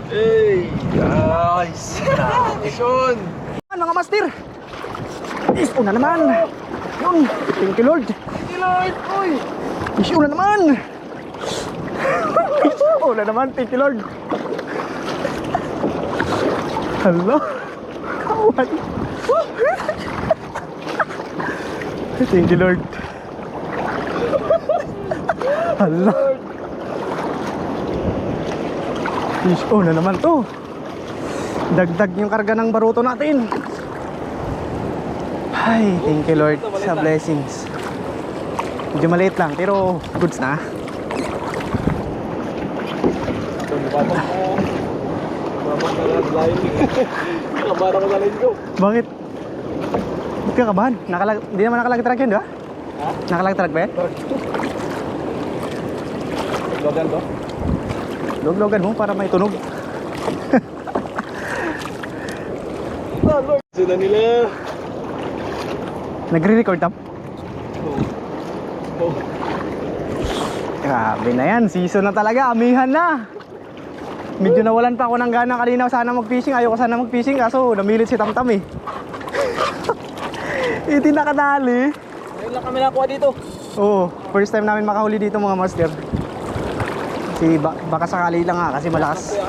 Hey guys, action! Mga master, is una naman. Yun, thank you Lord. Thank you Lord, uy! Is una naman. Is una naman, thank you Lord. Hala, kawan. Thank you Lord. Hala. Is una naman to. Dagdag yung karga ng baruto natin. Ay, thank you Lord sa blessings. Medyo maliit lang pero goods na. Kabahan ako sa line ko. Bakit? Ba't ka kabahan? Hindi naman nakalagtrag yun, di ba? Ha? Nakalagtrag ba yan? Logan to? Log-logan mo para may tunog. Lord! Sila nila. Nagre-record up? Oh. Grabe na yan, season na talaga, amihan na. Medyo nawalan pa ako ng gana kanina sana mag-fishing. Ayoko sana mag-fishing kaso namilit si Tamtam eh. Hindi nakadali. Ngayon lang kami nakuha dito. Oo, first time namin makahuli dito mga master. Kasi baka sakali lang nga kasi malakas.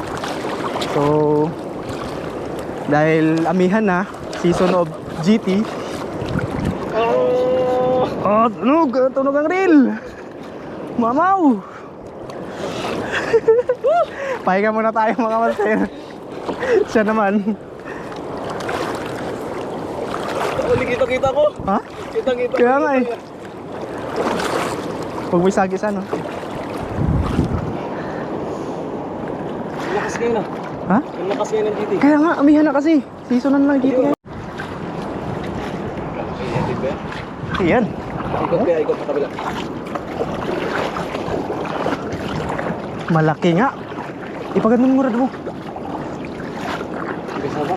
So dahil amihan na, season of GT. Oh, tunog ang reel. Mamaw. Pahinga muna tayo mga master. Siya naman. Uli kita ko. Ha? Kita. Kaya nga eh. Huwag may sagis ano. Lakas ngayon ah. Ha? Ang lakas ngayon ng GT. Kaya nga, amihan na kasi. Seasonan lang GT ngayon. Ayan. Ikot sa kabila. Malaki nga. Ipagandun mo rad mo. Sama.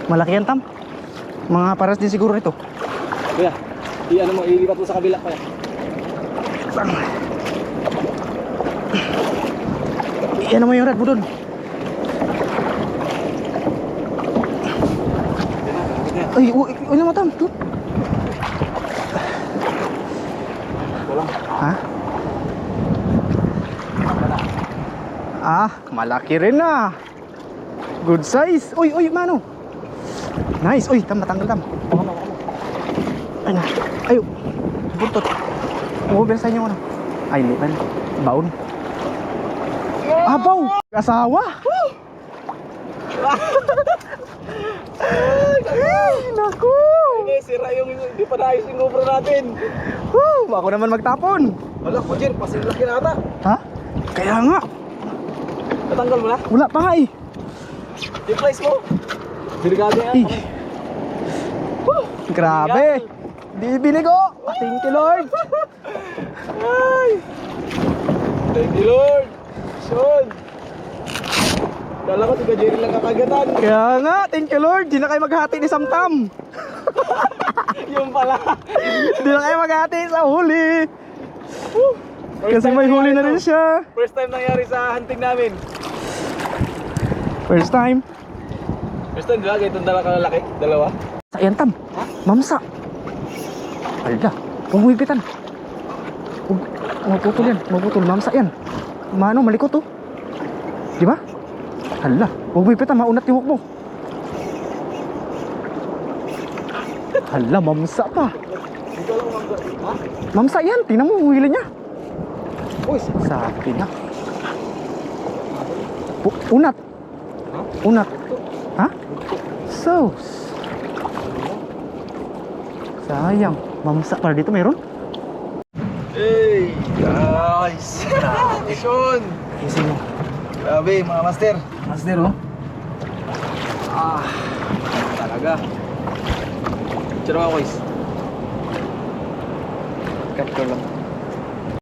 Malaki yan Tam. Mga paras din siguro ito. Kuya, ano mo, ilipat mo sa kabila kaya. Iyan mo yung rad mo dun. Ay, ano mo Tam? Walang. Ha? Ah, malaki rin na. Good size. Uy, mano. Nice. Uy, Tam, matanggal Tam. Ay na. Ayo. Buntot. Ubersa niyo ano. Ay, lipan. Baon. Abaw! Asawa! Ay, naku! Hindi, sira yung hindi pa naayos yung GoPro natin. Ako naman magtapon. Wala ko dyan, pasilaki na ata. Ha? Kaya nga. Natanggal mo na? Wala pa nga eh. Yung place mo? Delikado yan. Eh. Grabe. Di binigo. Thank you Lord. Ay! Thank you Lord. Sean. Kala ko si Jerry lang kakagatan. Kaya nga, thank you Lord. Di na kayo maghati ni Samtam. Yung pala. Di na kayo maghati sa huli. Kasi may huli na rin siya. First time nangyari sa hunting namin. First time. First time diba? Ganitong lalaki? Dalawa? Sa yan Tam. Mamsa. Alda. Huwag mo higpitan. Maputol yan. Maputol. Mamsa yan. Mano, malikot to. Di ba? Hala. Huwag mo higpitan. Maunat yung hook mo. Hala, mamsa pa. Dito lang mamsa. Ha? Mamsa yan. Tingnan mo, huwili niya. Uy! Sa akin na. Unat. Ha? Unat. Ha? So. Sayang. Mamsa para dito meron. Hey guys! Action! Easy mo. Grabe mga master. Master oh. Talaga. Picture mo ako guys. Cut ko lang.